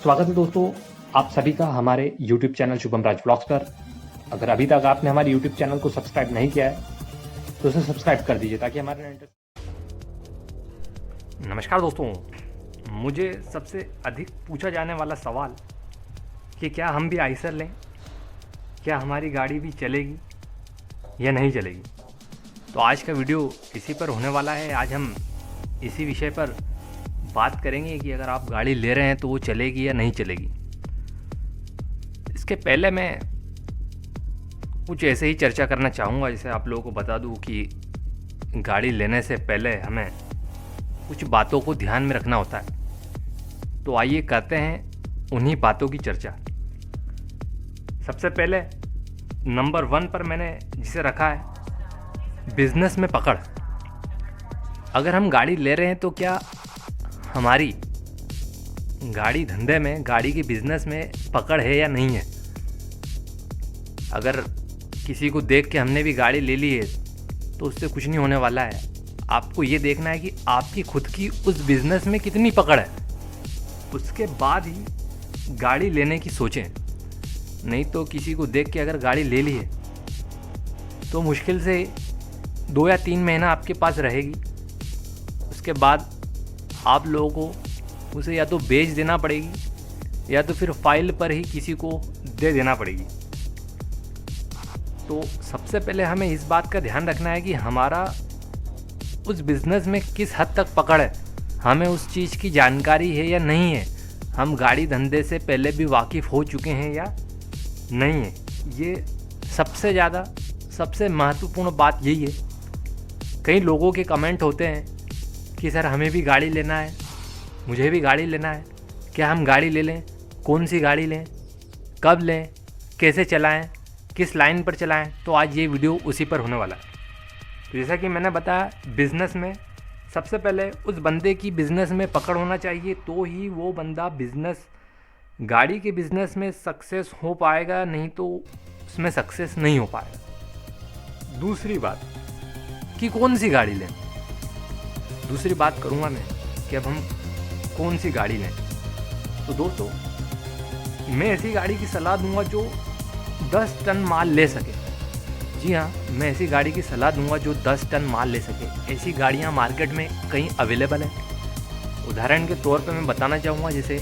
स्वागत है दोस्तों आप सभी का हमारे YouTube चैनल शुभम राज ब्लॉग्स पर। अगर अभी तक आपने हमारे YouTube चैनल को सब्सक्राइब नहीं किया है तो उसे सब्सक्राइब कर दीजिए ताकि हमारे नमस्कार दोस्तों, मुझे सबसे अधिक पूछा जाने वाला सवाल कि क्या हम भी आइसर लें, क्या हमारी गाड़ी भी चलेगी या नहीं चलेगी। तो आज का वीडियो इसी पर होने वाला है। आज हम इसी विषय पर बात करेंगे कि अगर आप गाड़ी ले रहे हैं तो वो चलेगी या नहीं चलेगी। इसके पहले मैं कुछ ऐसे ही चर्चा करना चाहूँगा, जैसे आप लोगों को बता दूं कि गाड़ी लेने से पहले हमें कुछ बातों को ध्यान में रखना होता है। तो आइए करते हैं उन्हीं बातों की चर्चा। सबसे पहले नंबर 1 पर मैंने जिसे रखा है बिजनेस में पकड़। अगर हम गाड़ी ले रहे हैं तो क्या हमारी गाड़ी धंधे में, गाड़ी के बिजनेस में पकड़ है या नहीं है। अगर किसी को देख के हमने भी गाड़ी ले ली है तो उससे कुछ नहीं होने वाला है। आपको ये देखना है कि आपकी खुद की उस बिजनेस में कितनी पकड़ है, उसके बाद ही गाड़ी लेने की सोचें। नहीं तो किसी को देख के अगर गाड़ी ले ली है तो मुश्किल से 2 या 3 महीना आपके पास रहेगी। उसके बाद आप लोगों को उसे या तो बेच देना पड़ेगी या तो फिर फाइल पर ही किसी को दे देना पड़ेगी। तो सबसे पहले हमें इस बात का ध्यान रखना है कि हमारा उस बिज़नेस में किस हद तक पकड़ है, हमें उस चीज़ की जानकारी है या नहीं है, हम गाड़ी धंधे से पहले भी वाकिफ़ हो चुके हैं या नहीं है। ये सबसे महत्वपूर्ण बात यही है। कई लोगों के कमेंट होते हैं कि सर हमें भी गाड़ी लेना है, मुझे भी गाड़ी लेना है, क्या हम गाड़ी ले लें, कौन सी गाड़ी लें, कब लें, कैसे चलाएं, किस लाइन पर चलाएं। तो आज ये वीडियो उसी पर होने वाला है। तो जैसा कि मैंने बताया, बिज़नेस में सबसे पहले उस बंदे की बिज़नेस में पकड़ होना चाहिए, तो ही वो बंदा गाड़ी के बिज़नेस में सक्सेस हो पाएगा, नहीं तो उसमें सक्सेस नहीं हो पाएगा। दूसरी बात कि कौन सी गाड़ी लें। दूसरी बात करूँगा मैं कि अब हम कौन सी गाड़ी लें। तो दोस्तों, मैं ऐसी गाड़ी की सलाह दूंगा जो 10 टन माल ले सके। जी हाँ, मैं ऐसी गाड़ी की सलाह दूंगा जो 10 टन माल ले सके। ऐसी गाड़ियाँ मार्केट में कहीं अवेलेबल है। उदाहरण के तौर पे मैं बताना चाहूँगा, जैसे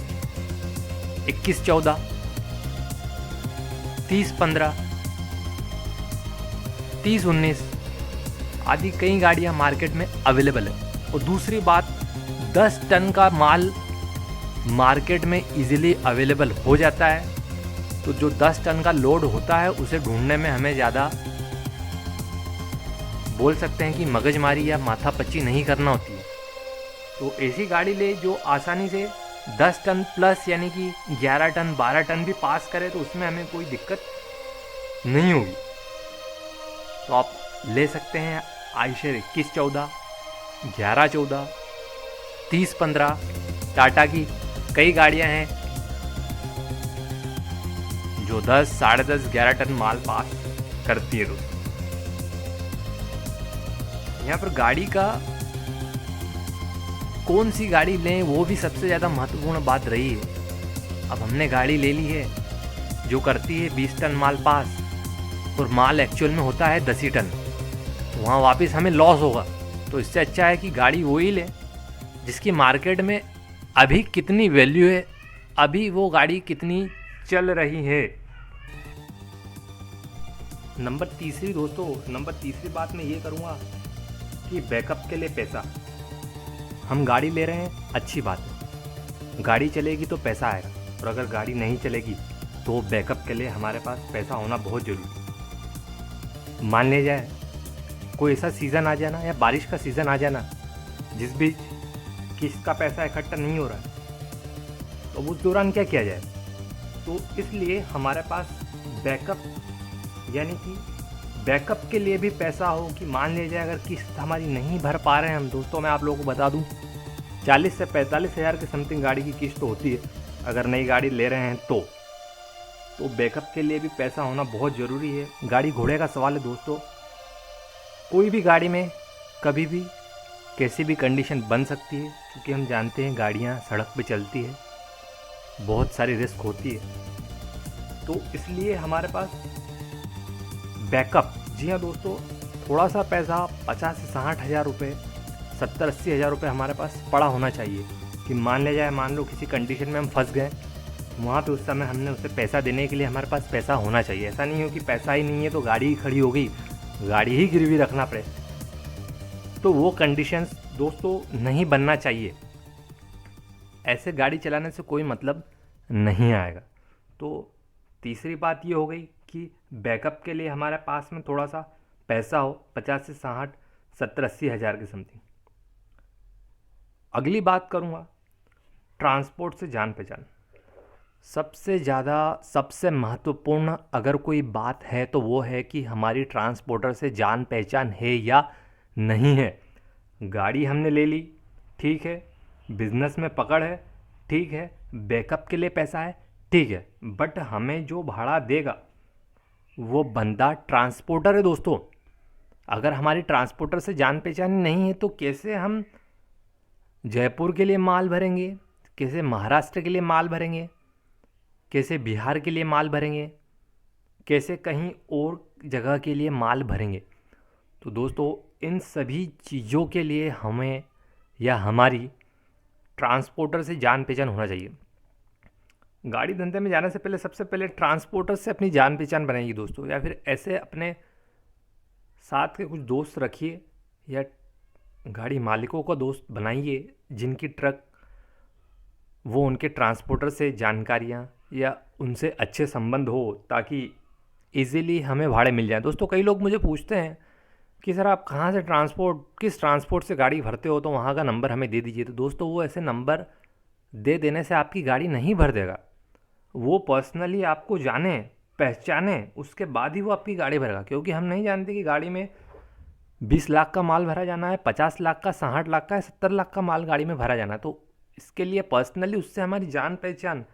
2114, 3015, 3019 आदि कई गाड़ियाँ मार्केट में अवेलेबल है। और दूसरी बात, 10 टन का माल मार्केट में इजीली अवेलेबल हो जाता है। तो जो 10 टन का लोड होता है उसे ढूंढने में हमें ज़्यादा बोल सकते हैं कि मगजमारी या माथापच्ची नहीं करना होती है। तो ऐसी गाड़ी ले जो आसानी से 10 टन प्लस यानी कि 11 टन 12 टन भी पास करे, तो उसमें हमें कोई दिक्कत नहीं होगी। तो आप ले सकते हैं आयशर 2114, 1114, 3015। टाटा की कई गाड़ियां हैं जो 10, 10.5, 11 टन माल पास करती है। दोस्तों, यहाँ पर गाड़ी का कौन सी गाड़ी लें वो भी सबसे ज़्यादा महत्वपूर्ण बात रही है। अब हमने गाड़ी ले ली है जो करती है 20 टन माल पास और माल एक्चुअल में होता है 10 ही टन, तो वहाँ वापस हमें लॉस होगा। तो इससे अच्छा है कि गाड़ी वही लें जिसकी मार्केट में अभी कितनी वैल्यू है, अभी वो गाड़ी कितनी चल रही है। नंबर तीसरी बात मैं ये करूँगा कि बैकअप के लिए पैसा। हम गाड़ी ले रहे हैं, अच्छी बात है, गाड़ी चलेगी तो पैसा आएगा, और अगर गाड़ी नहीं चलेगी तो बैकअप के लिए हमारे पास पैसा होना बहुत ज़रूरी। मान लिया जाए कोई ऐसा सीज़न आ जाना या बारिश का सीज़न आ जाना जिस बीच किस्त का पैसा इकट्ठा नहीं हो रहा है, तो उस दौरान क्या किया जाए। तो इसलिए हमारे पास बैकअप यानी कि बैकअप के लिए भी पैसा हो कि मान लिया जाए अगर किस्त हमारी नहीं भर पा रहे हैं हम। दोस्तों, मैं आप लोगों को बता दूं 40 से 45 हज़ार के समथिंग गाड़ी की किस्त होती है अगर नई गाड़ी ले रहे हैं तो बैकअप के लिए भी पैसा होना बहुत ज़रूरी है। गाड़ी घोड़े का सवाल है दोस्तों। कोई भी गाड़ी में कभी भी कैसी भी कंडीशन बन सकती है, क्योंकि हम जानते हैं गाड़ियाँ सड़क पे चलती है। बहुत सारी रिस्क होती है। तो इसलिए हमारे पास बैकअप, जी हाँ दोस्तों, थोड़ा सा पैसा 50 से 60 हज़ार रुपये, 70-80 हज़ार रुपये हमारे पास पड़ा होना चाहिए कि मान लो किसी कंडीशन में हम फंस गए, वहाँ पे उस समय हमने उसे पैसा देने के लिए हमारे पास पैसा होना चाहिए। ऐसा नहीं हो कि पैसा ही नहीं है तो गाड़ी ही खड़ी हो गई, गाड़ी ही गिरवी रखना पड़े, तो वो कंडीशंस दोस्तों नहीं बनना चाहिए। ऐसे गाड़ी चलाने से कोई मतलब नहीं आएगा। तो तीसरी बात ये हो गई कि बैकअप के लिए हमारे पास में थोड़ा सा पैसा हो, 50 से 60, 70-80 हज़ार के समथिंग। अगली बात करूँगा ट्रांसपोर्ट से जान पहचान। सबसे ज़्यादा, सबसे महत्वपूर्ण अगर कोई बात है तो वो है कि हमारी ट्रांसपोर्टर से जान पहचान है या नहीं है। गाड़ी हमने ले ली, ठीक है, बिजनेस में पकड़ है, ठीक है, बैकअप के लिए पैसा है, ठीक है, बट हमें जो भाड़ा देगा वो बंदा ट्रांसपोर्टर है दोस्तों। अगर हमारी ट्रांसपोर्टर से जान पहचान नहीं है तो कैसे हम जयपुर के लिए माल भरेंगे, कैसे महाराष्ट्र के लिए माल भरेंगे, कैसे बिहार के लिए माल भरेंगे, कैसे कहीं और जगह के लिए माल भरेंगे। तो दोस्तों इन सभी चीज़ों के लिए हमें या हमारी ट्रांसपोर्टर से जान पहचान होना चाहिए। गाड़ी धंधे में जाने से पहले सबसे पहले ट्रांसपोर्टर से अपनी जान पहचान बनाइए दोस्तों, या फिर ऐसे अपने साथ के कुछ दोस्त रखिए या गाड़ी मालिकों को दोस्त बनाइए जिनकी ट्रक, वो उनके ट्रांसपोर्टर से जानकारियाँ या उनसे अच्छे संबंध हो ताकि इजीली हमें भाड़े मिल जाए। दोस्तों कई लोग मुझे पूछते हैं कि सर आप कहाँ से किस ट्रांसपोर्ट से गाड़ी भरते हो, तो वहाँ का नंबर हमें दे दीजिए। तो दोस्तों वो ऐसे नंबर दे देने से आपकी गाड़ी नहीं भर देगा, वो पर्सनली आपको जाने पहचाने उसके बाद ही वो आपकी गाड़ी भरेगा। क्योंकि हम नहीं जानते कि गाड़ी में 20 लाख का माल भरा जाना है, 50 लाख का, 60 लाख का, 70 लाख का माल गाड़ी में भरा जाना है। तो इसके लिए पर्सनली उससे हमारी जान पहचान,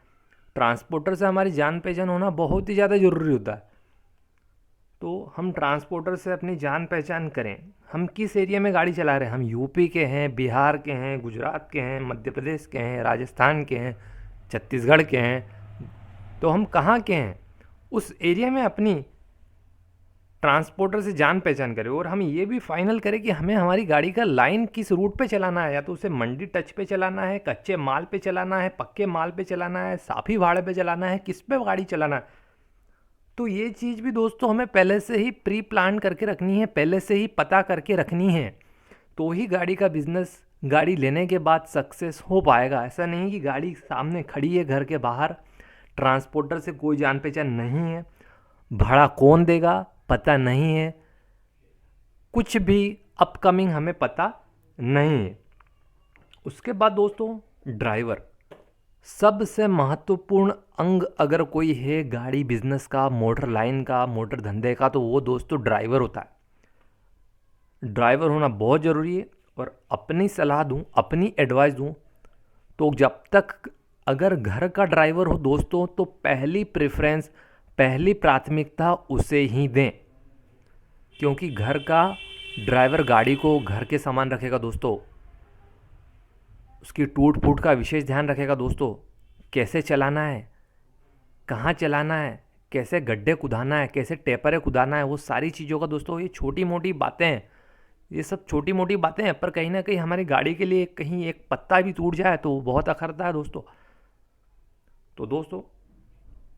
ट्रांसपोर्टर से हमारी जान पहचान होना बहुत ही ज़्यादा ज़रूरी होता है। तो हम ट्रांसपोर्टर से अपनी जान पहचान करें। हम किस एरिया में गाड़ी चला रहे हैं, हम यूपी के हैं, बिहार के हैं, गुजरात के हैं, मध्य प्रदेश के हैं, राजस्थान के हैं, छत्तीसगढ़ के हैं, तो हम कहाँ के हैं उस एरिया में अपनी ट्रांसपोर्टर से जान पहचान करें। और हम ये भी फाइनल करें कि हमें हमारी गाड़ी का लाइन किस रूट पे चलाना है, या तो उसे मंडी टच पे चलाना है, कच्चे माल पे चलाना है, पक्के माल पे चलाना है, साफी भाड़े पे चलाना है, किस पे गाड़ी चलाना है। तो ये चीज़ भी दोस्तों हमें पहले से ही प्री प्लान करके रखनी है, पहले से ही पता करके रखनी है, तो ही गाड़ी का बिजनेस गाड़ी लेने के बाद सक्सेस हो पाएगा। ऐसा नहीं कि गाड़ी सामने खड़ी है घर के बाहर, ट्रांसपोर्टर से कोई जान पहचान नहीं है, भाड़ा कौन देगा पता नहीं है, कुछ भी अपकमिंग हमें पता नहीं है। उसके बाद दोस्तों ड्राइवर, सबसे महत्वपूर्ण अंग अगर कोई है गाड़ी बिजनेस का, मोटर लाइन का, मोटर धंधे का, तो वो दोस्तों ड्राइवर होता है। ड्राइवर होना बहुत ज़रूरी है। और अपनी सलाह दूं, अपनी एडवाइस दूं, तो जब तक अगर घर का ड्राइवर हो दोस्तों तो पहली प्रेफरेंस, पहली प्राथमिकता उसे ही दें। क्योंकि घर का ड्राइवर गाड़ी को घर के समान रखेगा दोस्तों, उसकी टूट फूट का विशेष ध्यान रखेगा दोस्तों, कैसे चलाना है, कहाँ चलाना है, कैसे गड्ढे कुदाना है, कैसे टेपरे कुदाना है, वो सारी चीज़ों का दोस्तों, ये छोटी मोटी बातें हैं, ये सब छोटी मोटी बातें हैं, पर कहीं ना कहीं हमारी गाड़ी के लिए कहीं एक पत्ता भी टूट जाए तो बहुत अखरता है दोस्तों। तो दोस्तों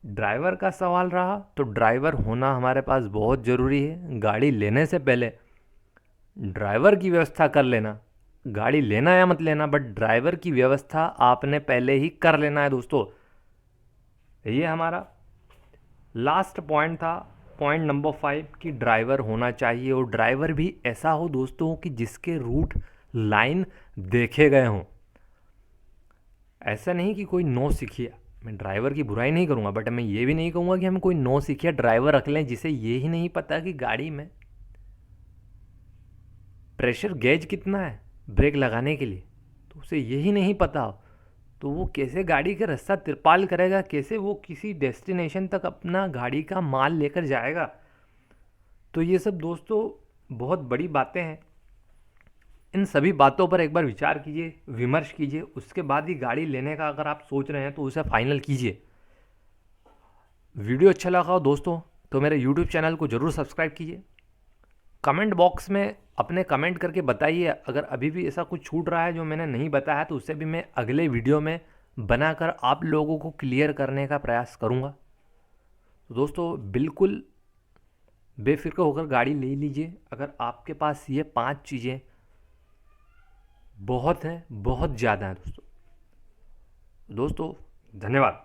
ड्राइवर का सवाल रहा, तो ड्राइवर होना हमारे पास बहुत ज़रूरी है। गाड़ी लेने से पहले ड्राइवर की व्यवस्था कर लेना, गाड़ी लेना या मत लेना, बट ड्राइवर की व्यवस्था आपने पहले ही कर लेना है दोस्तों। ये हमारा लास्ट पॉइंट था, पॉइंट नंबर 5, कि ड्राइवर होना चाहिए। और ड्राइवर भी ऐसा हो दोस्तों कि जिसके रूट लाइन देखे गए हों। ऐसा नहीं कि कोई नौ सीखिया, मैं ड्राइवर की बुराई नहीं करूँगा, बट मैं ये भी नहीं कहूँगा कि हम कोई नौ सीखिया ड्राइवर रख लें जिसे ये ही नहीं पता कि गाड़ी में प्रेशर गेज कितना है ब्रेक लगाने के लिए, तो उसे यही नहीं पता हो, तो वो कैसे गाड़ी का रास्ता तिरपाल करेगा, कैसे वो किसी डेस्टिनेशन तक अपना गाड़ी का माल लेकर जाएगा। तो ये सब दोस्तों बहुत बड़ी बातें हैं। इन सभी बातों पर एक बार विचार कीजिए, विमर्श कीजिए, उसके बाद ही गाड़ी लेने का अगर आप सोच रहे हैं तो उसे फाइनल कीजिए। वीडियो अच्छा लगा हो दोस्तों तो मेरे यूट्यूब चैनल को ज़रूर सब्सक्राइब कीजिए। कमेंट बॉक्स में अपने कमेंट करके बताइए, अगर अभी भी ऐसा कुछ छूट रहा है जो मैंने नहीं बताया तो उसे भी मैं अगले वीडियो में बनाकर आप लोगों को क्लियर करने का प्रयास करूँगा। तो दोस्तों बिल्कुल बेफिक्र होकर गाड़ी ले लीजिए। अगर आपके पास ये 5 चीज़ें बहुत हैं, बहुत ज़्यादा हैं दोस्तों। धन्यवाद।